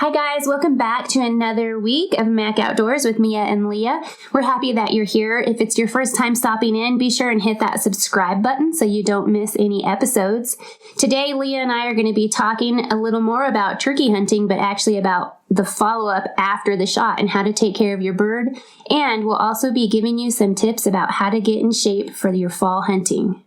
Hi guys, welcome back to another week of Mac Outdoors with Mia and Lea. We're happy that you're here. If it's your first time stopping in, be sure and hit that subscribe button so you don't miss any episodes. Today, Lea and I are going to be talking a little more about turkey hunting, but actually about the follow-up after the shot and how to take care of your bird. And we'll also be giving you some tips about how to get in shape for your fall hunting.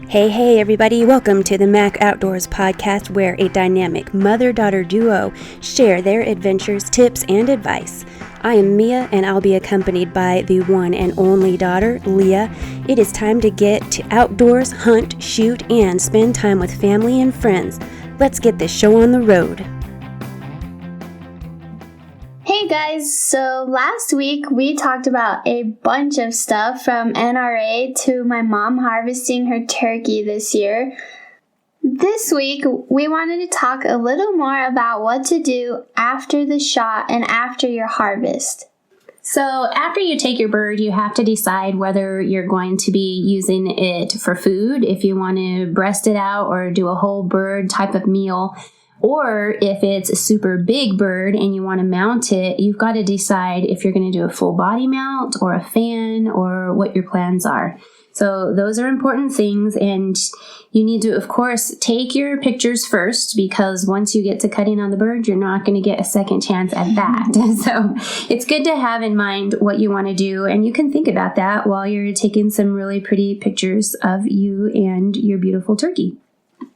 Hey everybody, welcome to the Mac Outdoors podcast, where a dynamic mother-daughter duo share their adventures, tips, and advice. I am Mia, and I'll be accompanied by the one and only daughter, Lea. It is time to get to outdoors, hunt, shoot, and spend time with family and friends. Let's get this show on the road. Hey guys, so last week we talked about a bunch of stuff from NRA to my mom harvesting her turkey this year. This week we wanted to talk a little more about what to do after the shot and after your harvest. So after you take your bird, you have to decide whether you're going to be using it for food, if you want to breast it out or do a whole bird type of meal. Or if it's a super big bird and you want to mount it, you've got to decide if you're going to do a full body mount or a fan or what your plans are. So those are important things, and you need to, of course, take your pictures first, because once you get to cutting on the bird, you're not going to get a second chance at that. So it's good to have in mind what you want to do, and you can think about that while you're taking some really pretty pictures of you and your beautiful turkey.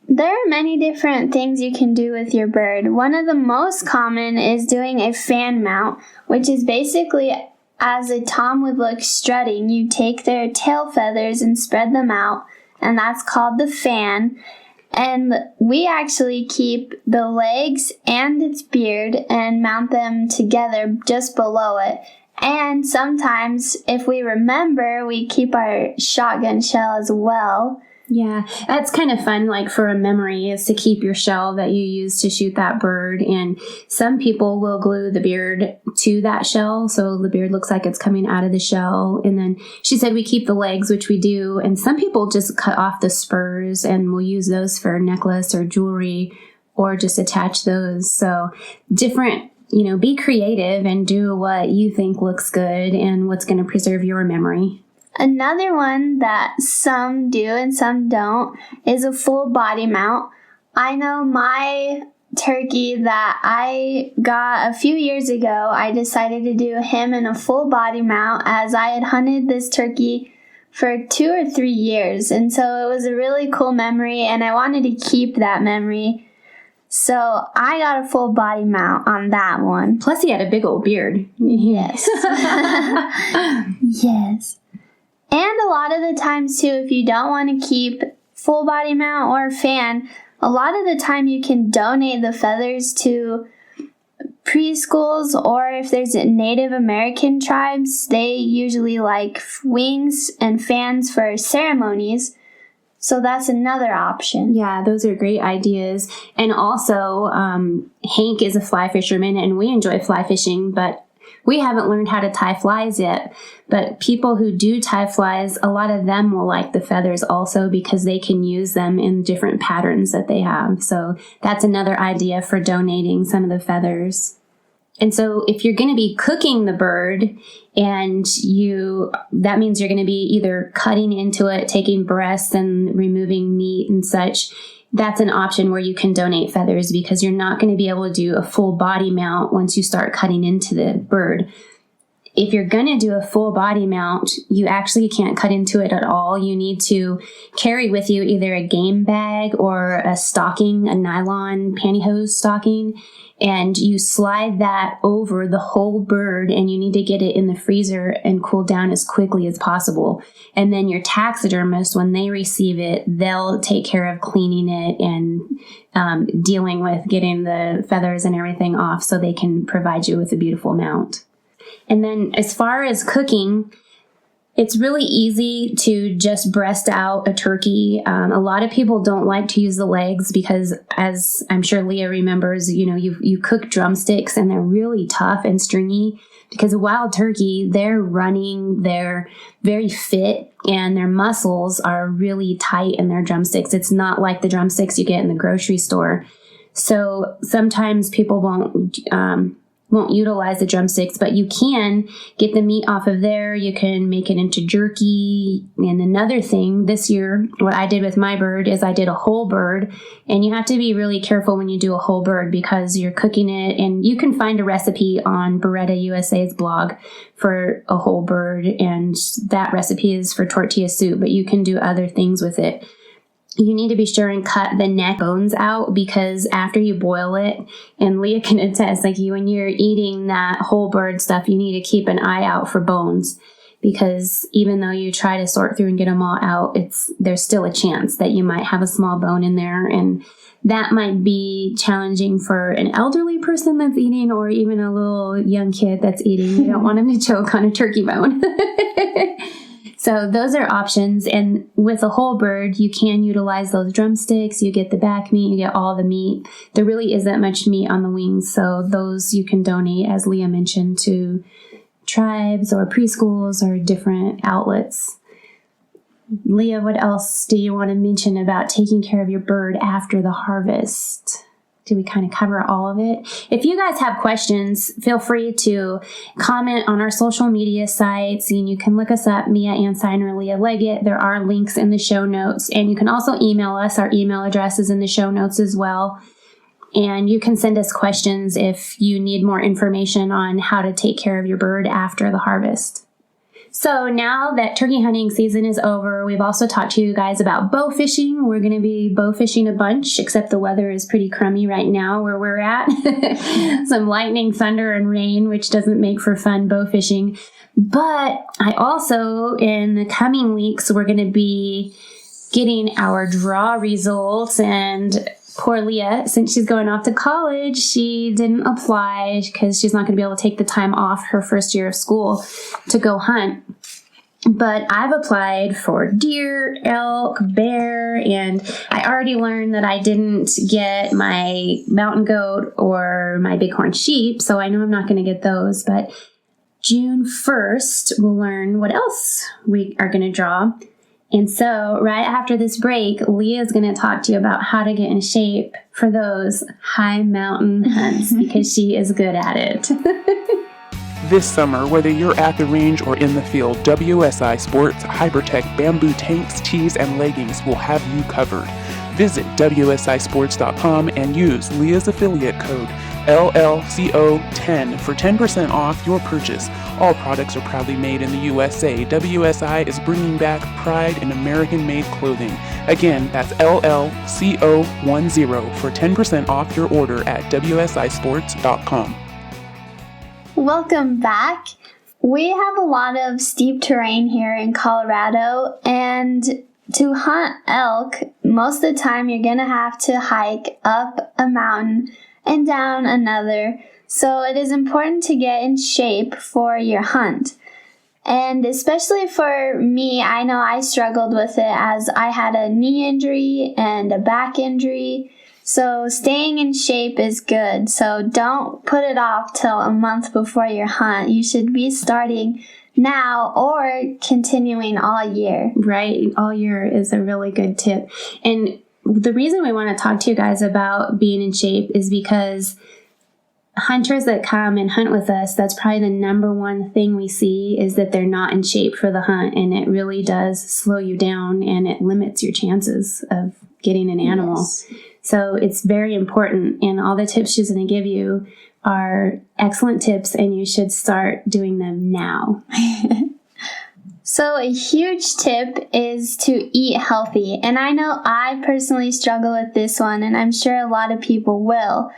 There are many different things you can do with your bird. One of the most common is doing a fan mount, which is basically as a tom would look strutting. You take their tail feathers and spread them out, and that's called the fan. And we actually keep the legs and its beard and mount them together just below it. And sometimes, if we remember, we keep our shotgun shell as well. Yeah, that's kind of fun, like for a memory, is to keep your shell that you use to shoot that bird. And some people will glue the beard to that shell, so the beard looks like it's coming out of the shell. And then she said we keep the legs, which we do. And some people just cut off the spurs and will use those for a necklace or jewelry, or just attach those. So different, be creative and do what you think looks good and what's going to preserve your memory. Another one that some do and some don't is a full body mount. I know my turkey that I got a few years ago, I decided to do him in a full body mount, as I had hunted this turkey for 2 or 3 years. And so it was a really cool memory, and I wanted to keep that memory. So I got a full body mount on that one. Plus he had a big old beard. Yes. Yes. And a lot of the times, too, if you don't want to keep full body mount or fan, a lot of the time you can donate the feathers to preschools, or if there's Native American tribes, they usually like wings and fans for ceremonies. So that's another option. Yeah, those are great ideas. And also, Hank is a fly fisherman, and we enjoy fly fishing, but we haven't learned how to tie flies yet. But people who do tie flies, a lot of them will like the feathers also, because they can use them in different patterns that they have. So that's another idea for donating some of the feathers. And so if you're going to be cooking the bird, and that means you're going to be either cutting into it, taking breasts and removing meat and such, that's an option where you can donate feathers, because you're not going to be able to do a full body mount once you start cutting into the bird. If you're going to do a full body mount, you actually can't cut into it at all. You need to carry with you either a game bag or a stocking, a nylon pantyhose stocking, and you slide that over the whole bird, and you need to get it in the freezer and cool down as quickly as possible. And then your taxidermist, when they receive it, they'll take care of cleaning it and dealing with getting the feathers and everything off, so they can provide you with a beautiful mount. And then as far as cooking, it's really easy to just breast out a turkey. A lot of people don't like to use the legs because, as I'm sure Lea remembers, you cook drumsticks and they're really tough and stringy, because a wild turkey, they're running, they're very fit, and their muscles are really tight in their drumsticks. It's not like the drumsticks you get in the grocery store. So sometimes people won't utilize the drumsticks, but you can get the meat off of there. You can make it into jerky. And another thing this year, what I did with my bird is I did a whole bird, and you have to be really careful when you do a whole bird because you're cooking it, and you can find a recipe on Beretta USA's blog for a whole bird, and that recipe is for tortilla soup, but you can do other things with it. You need to be sure and cut the neck bones out because after you boil it, and Leah can attest, like when you're eating that whole bird stuff, you need to keep an eye out for bones because even though you try to sort through and get them all out, there's still a chance that you might have a small bone in there, and that might be challenging for an elderly person that's eating or even a little young kid that's eating. You don't want them to choke on a turkey bone. So those are options. And with a whole bird, you can utilize those drumsticks. You get the back meat, you get all the meat. There really isn't much meat on the wings. So those you can donate, as Leah mentioned, to tribes or preschools or different outlets. Leah, what else do you want to mention about taking care of your bird after the harvest? Did we kind of cover all of it? If you guys have questions, feel free to comment on our social media sites, and you can look us up, Mia Anstine or Leah Leggett. There are links in the show notes, and you can also email us. Our email address is in the show notes as well. And you can send us questions if you need more information on how to take care of your bird after the harvest. So now that turkey hunting season is over, we've also talked to you guys about bow fishing. We're going to be bow fishing a bunch, except the weather is pretty crummy right now where we're at. Some lightning, thunder, and rain, which doesn't make for fun bow fishing. But I also, in the coming weeks, we're going to be getting our draw results, and poor Leah, since she's going off to college, she didn't apply because she's not going to be able to take the time off her first year of school to go hunt. But I've applied for deer, elk, bear, and I already learned that I didn't get my mountain goat or my bighorn sheep, so I know I'm not going to get those. But June 1st, we'll learn what else we are going to draw. And so right after this break, Leah is going to talk to you about how to get in shape for those high mountain hunts because she is good at it. This summer, whether you're at the range or in the field, WSI Sports HyperTech bamboo tanks, tees, and leggings will have you covered. Visit WSISports.com and use Leah's affiliate code LLCO10 for 10% off your purchase. All products are proudly made in the USA. WSI is bringing back pride in American-made clothing. Again, that's LLCO10 for 10% off your order at WSISports.com. Welcome back. We have a lot of steep terrain here in Colorado, and to hunt elk, most of the time you're going to have to hike up a mountain and down another. So it is important to get in shape for your hunt. And especially for me, I know I struggled with it as I had a knee injury and a back injury. So staying in shape is good. So don't put it off till a month before your hunt. You should be starting now or continuing all year. Right. All year is a really good tip. And the reason we want to talk to you guys about being in shape is because hunters that come and hunt with us, that's probably the number one thing we see is that they're not in shape for the hunt, and it really does slow you down and it limits your chances of getting an animal. Yes. So it's very important, and all the tips she's going to give you are excellent tips, and you should start doing them now. So a huge tip is to eat healthy. And I know I personally struggle with this one, and I'm sure a lot of people will.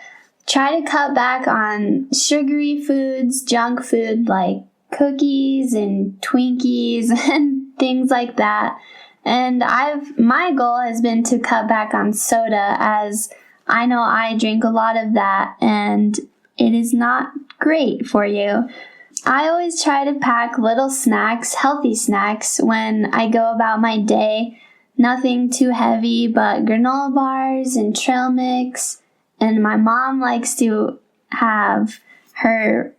Try to cut back on sugary foods, junk food like cookies and Twinkies and things like that. And my goal has been to cut back on soda, as I know I drink a lot of that and it is not great for you. I always try to pack little snacks, healthy snacks, when I go about my day. Nothing too heavy, but granola bars and trail mix. And my mom likes to have her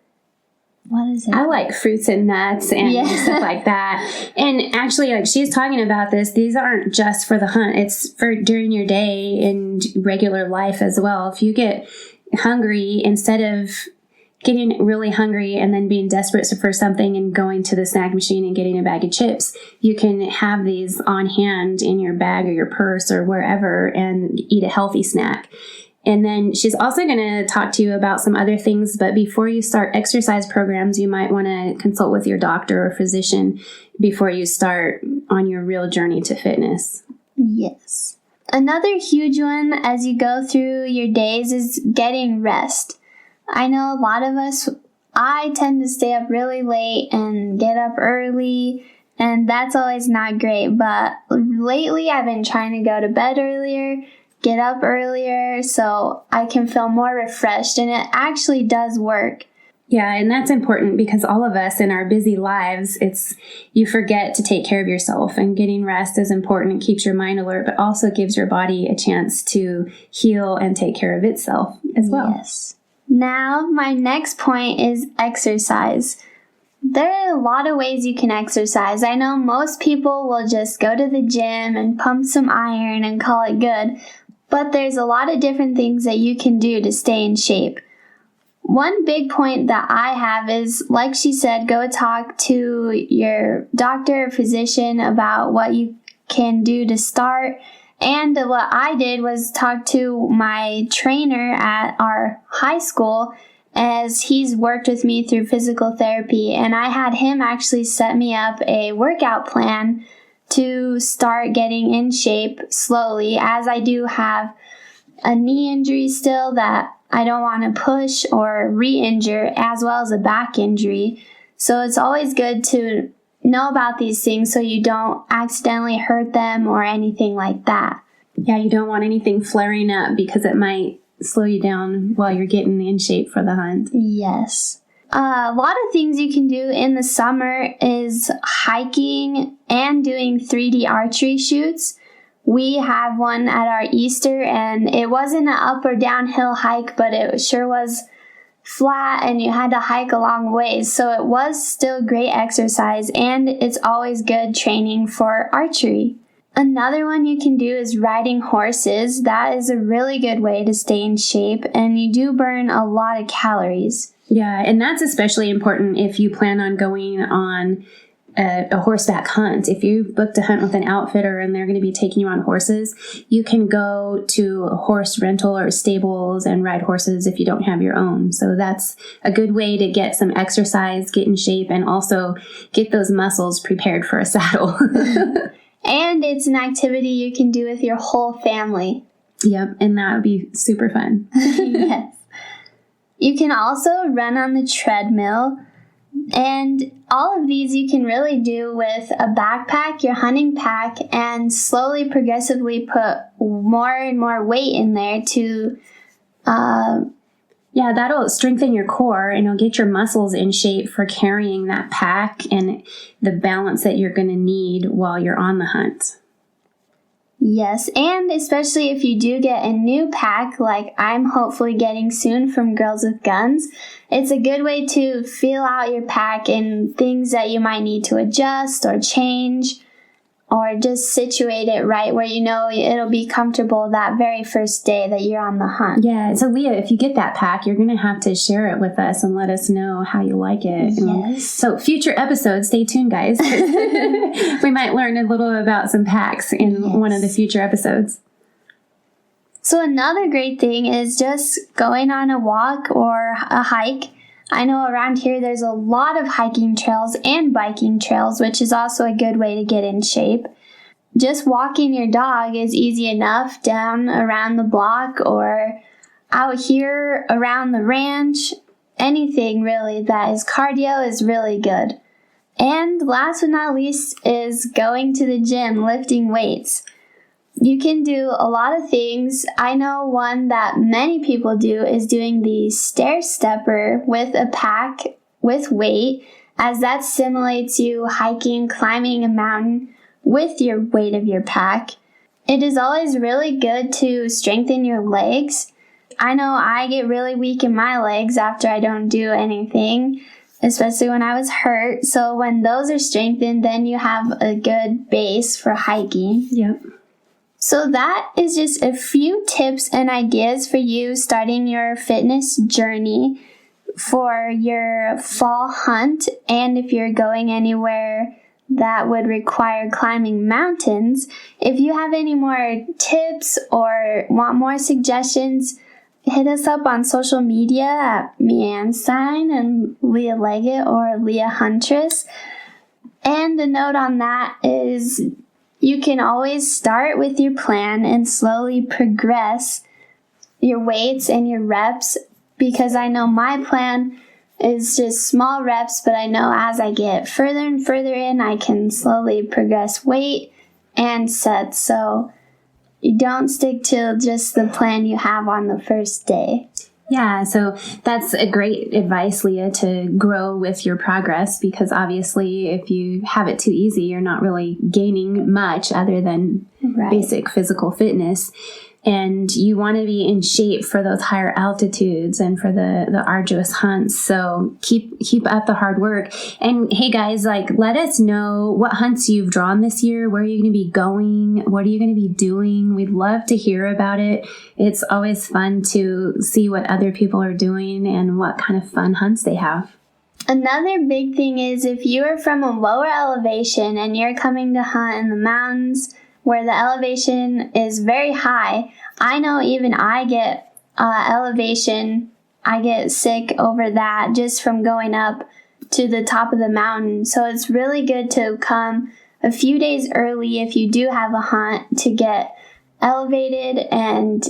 What is it? I like fruits and nuts and stuff like that. And actually, like she's talking about this, these aren't just for the hunt. It's for during your day and regular life as well. If you get hungry, instead of getting really hungry and then being desperate for something and going to the snack machine and getting a bag of chips, you can have these on hand in your bag or your purse or wherever and eat a healthy snack. And then she's also going to talk to you about some other things, but before you start exercise programs, you might want to consult with your doctor or physician before you start on your real journey to fitness. Yes. Another huge one as you go through your days is getting rest. I know a lot of us, I tend to stay up really late and get up early, and that's always not great. But lately I've been trying to go to bed earlier, get up earlier, so I can feel more refreshed, and it actually does work. Yeah, and that's important because all of us in our busy lives, you forget to take care of yourself, and getting rest is important. It keeps your mind alert, but also gives your body a chance to heal and take care of itself as well. Yes. Now, my next point is exercise. There are a lot of ways you can exercise. I know most people will just go to the gym and pump some iron and call it good, but there's a lot of different things that you can do to stay in shape. One big point that I have is, like she said, go talk to your doctor or physician about what you can do to start. And what I did was talk to my trainer at our high school, as he's worked with me through physical therapy, and I had him actually set me up a workout plan to start getting in shape slowly, as I do have a knee injury still that I don't want to push or re-injure, as well as a back injury. So it's always good to know about these things so you don't accidentally hurt them or anything like that. Yeah, you don't want anything flaring up because it might slow you down while you're getting in shape for the hunt. Yes. A lot of things you can do in the summer is hiking and doing 3D archery shoots. We have one at our Easter, and it wasn't an up or downhill hike, but it sure was flat and you had to hike a long ways. So it was still great exercise, and it's always good training for archery. Another one you can do is riding horses. That is a really good way to stay in shape, and you do burn a lot of calories. Yeah, and that's especially important if you plan on going on a horseback hunt. If you booked a hunt with an outfitter and they're going to be taking you on horses, you can go to a horse rental or stables and ride horses if you don't have your own. So that's a good way to get some exercise, get in shape, and also get those muscles prepared for a saddle. And it's an activity you can do with your whole family. Yep, and that would be super fun. Yes. You can also run on the treadmill. And all of these you can really do with a backpack, your hunting pack, and slowly, progressively put more and more weight in there to... Yeah, that'll strengthen your core and it'll get your muscles in shape for carrying that pack and the balance that you're going to need while you're on the hunt. Yes, and especially if you do get a new pack, like I'm hopefully getting soon from Girls with Guns, it's a good way to feel out your pack and things that you might need to adjust or change, or just situate it right where you know it'll be comfortable that very first day that you're on the hunt. Yeah, so Leah, if you get that pack, you're going to have to share it with us and let us know how you like it. Yes. So future episodes, stay tuned, guys. We might learn a little about some packs in one of the future episodes. So another great thing is just going on a walk or a hike. I know around here there's a lot of hiking trails and biking trails, which is also a good way to get in shape. Just walking your dog is easy enough down around the block or out here around the ranch. Anything really that is cardio is really good. And last but not least is going to the gym, lifting weights. You can do a lot of things. I know one that many people do is doing the stair stepper with a pack with weight, as that simulates you hiking, climbing a mountain with your weight of your pack. It is always really good to strengthen your legs. I know I get really weak in my legs after I don't do anything, especially when I was hurt. So when those are strengthened, then you have a good base for hiking. Yep. So that is just a few tips and ideas for you starting your fitness journey for your fall hunt. And if you're going anywhere that would require climbing mountains, if you have any more tips or want more suggestions, hit us up on social media at Mia Anstine and Lea Leggett or Lea Huntress. And the note on that is you can always start with your plan and slowly progress your weights and your reps, because I know my plan is just small reps, but I know as I get further and further in, I can slowly progress weight and sets. So you don't stick to just the plan you have on the first day. Yeah, so that's a great advice, Lea, to grow with your progress, because obviously if you have it too easy, you're not really gaining much other than basic physical fitness. And you want to be in shape for those higher altitudes and for the arduous hunts. So keep up the hard work. And hey guys, let us know what hunts you've drawn this year. Where are you going to be going? What are you going to be doing? We'd love to hear about it. It's always fun to see what other people are doing and what kind of fun hunts they have. Another big thing is if you are from a lower elevation and you're coming to hunt in the mountains where the elevation is very high, I know even I get elevation, I get sick over that just from going up to the top of the mountain. So it's really good to come a few days early if you do have a hunt to get elevated, and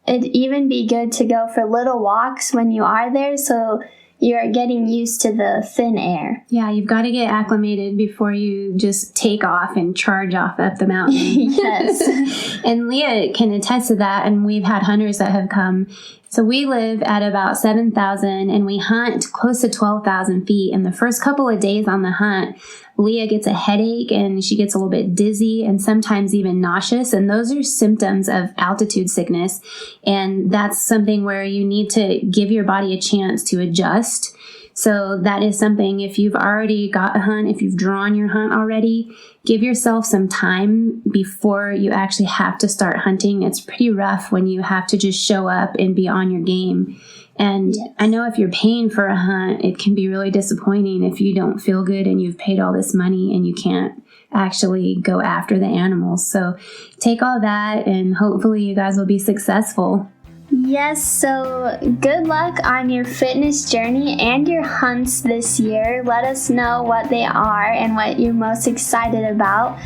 it'd even be good to go for little walks when you are there so you're getting used to the thin air. Yeah, you've got to get acclimated before you just take off and charge off up the mountain. Yes. And Lea can attest to that, and we've had hunters that have come. So we live at about 7,000 and we hunt close to 12,000 feet. And the first couple of days on the hunt, Lea gets a headache and she gets a little bit dizzy and sometimes even nauseous. And those are symptoms of altitude sickness. And that's something where you need to give your body a chance to adjust. So that is something, if you've already got a hunt, if you've drawn your hunt already, give yourself some time before you actually have to start hunting. It's pretty rough when you have to just show up and be on your game. And yes. I know if you're paying for a hunt, it can be really disappointing if you don't feel good and you've paid all this money and you can't actually go after the animals. So take all that and hopefully you guys will be successful. Yes, so good luck on your fitness journey and your hunts this year. Let us know what they are and what you're most excited about.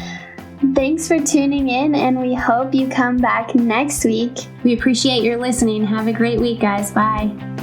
Thanks for tuning in, and we hope you come back next week. We appreciate your listening. Have a great week, guys. Bye.